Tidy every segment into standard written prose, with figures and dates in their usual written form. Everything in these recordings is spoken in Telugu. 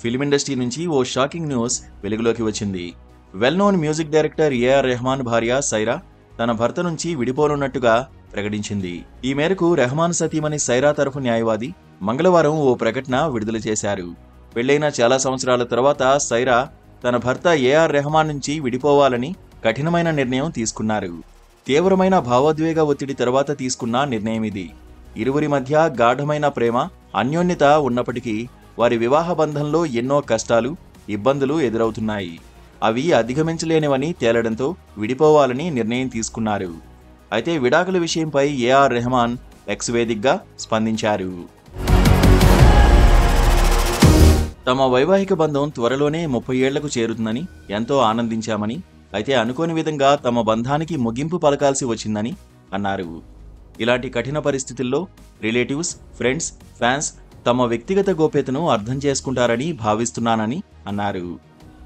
ఫిల్మ్ ఇండస్ట్రీ నుంచి ఓ షాకింగ్ న్యూస్ వెలుగులోకి వచ్చింది. Well known music director AR Rahman భార్య సైరా తన భర్త నుంచి విడిపోనున్నట్టుగా ప్రకటించింది. ఈ మేరకు రెహమాన్ సతీమణి సైరా తరఫు న్యాయవాది మంగళవారం ఓ ప్రకటన విడుదల చేశారు. పెళ్లైన చాలా సంవత్సరాల తర్వాత సైరా తన భర్త ఏఆర్ రెహమాన్ నుంచి విడిపోవాలని కఠినమైన నిర్ణయం తీసుకున్నారు. తీవ్రమైన భావోద్వేగ ఒత్తిడి తర్వాత తీసుకున్న నిర్ణయం ఇది. ఇరువురి మధ్య గాఢమైన ప్రేమ, అన్యోన్యత ఉన్నప్పటికీ వారి వివాహ బంధంలో ఎన్నో కష్టాలు, ఇబ్బందులు ఎదురవుతున్నాయి. అవి అధిగమించలేనివని తేలడంతో విడిపోవాలని నిర్ణయం తీసుకున్నారు. అయితే విడాకుల విషయంపై ఏఆర్ రెహమాన్ ఎక్స్ వేదికగా స్పందించారు. తమ వైవాహిక బంధం త్వరలోనే 30 ఏళ్లకు చేరుతుందని ఎంతో ఆనందించామని, అయితే అనుకోని విధంగా తమ బంధానికి ముగింపు పలకాల్సి వచ్చిందని అన్నారు. ఇలాంటి కఠిన పరిస్థితుల్లో రిలేటివ్స్, ఫ్రెండ్స్, ఫ్యాన్స్ తమ వ్యక్తిగత గోప్యతను అర్థం చేసుకుంటారని భావిస్తున్నానని అన్నారు.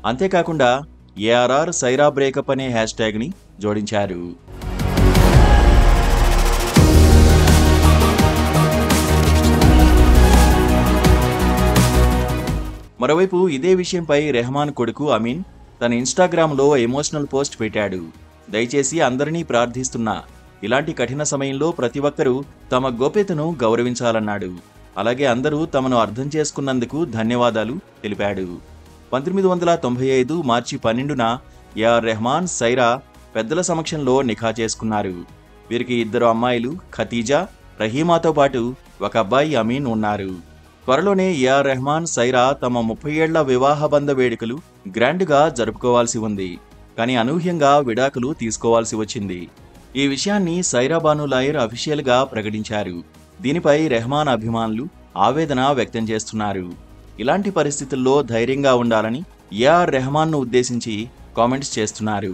అంతేకాకుండా ఏఆర్ఆర్ సైరా బ్రేకప్ అనే హ్యాష్ట్యాగ్ని జోడించారు. మరోవైపు ఇదే విషయంపై రెహమాన్ కొడుకు అమీన్ తన ఇన్స్టాగ్రామ్లో ఎమోషనల్ పోస్ట్ పెట్టాడు. దయచేసి అందరినీ ప్రార్థిస్తున్నా, ఇలాంటి కఠిన సమయంలో ప్రతి ఒక్కరూ తమ గోప్యతను గౌరవించాలన్నాడు. అలాగే అందరూ తమను అర్థం చేసుకున్నందుకు ధన్యవాదాలు తెలిపాడు. 1995 మార్చి 12న ఏఆర్ రెహమాన్, సైరా పెద్దల సమక్షంలో నిఖా చేసుకున్నారు. వీరికి 2 అమ్మాయిలు ఖతీజా, రహీమాతో పాటు ఒక అబ్బాయి అమీన్ ఉన్నారు. త్వరలోనే ఏఆర్ రెహమాన్, సైరా తమ 30 ఏళ్ల వివాహ బంధ వేడుకలు గ్రాండ్గా జరుపుకోవాల్సి ఉంది. కానీ అనూహ్యంగా విడాకులు తీసుకోవాల్సి వచ్చింది. ఈ విషయాన్ని సైరా బాను లాయర్ అఫీషియల్గా ప్రకటించారు. దీనిపై రెహమాన్ అభిమానులు ఆవేదన వ్యక్తం చేస్తున్నారు. ఇలాంటి పరిస్థితుల్లో ధైర్యంగా ఉండాలని ఏఆర్ రెహమాన్ను ఉద్దేశించి కామెంట్స్ చేస్తున్నారు.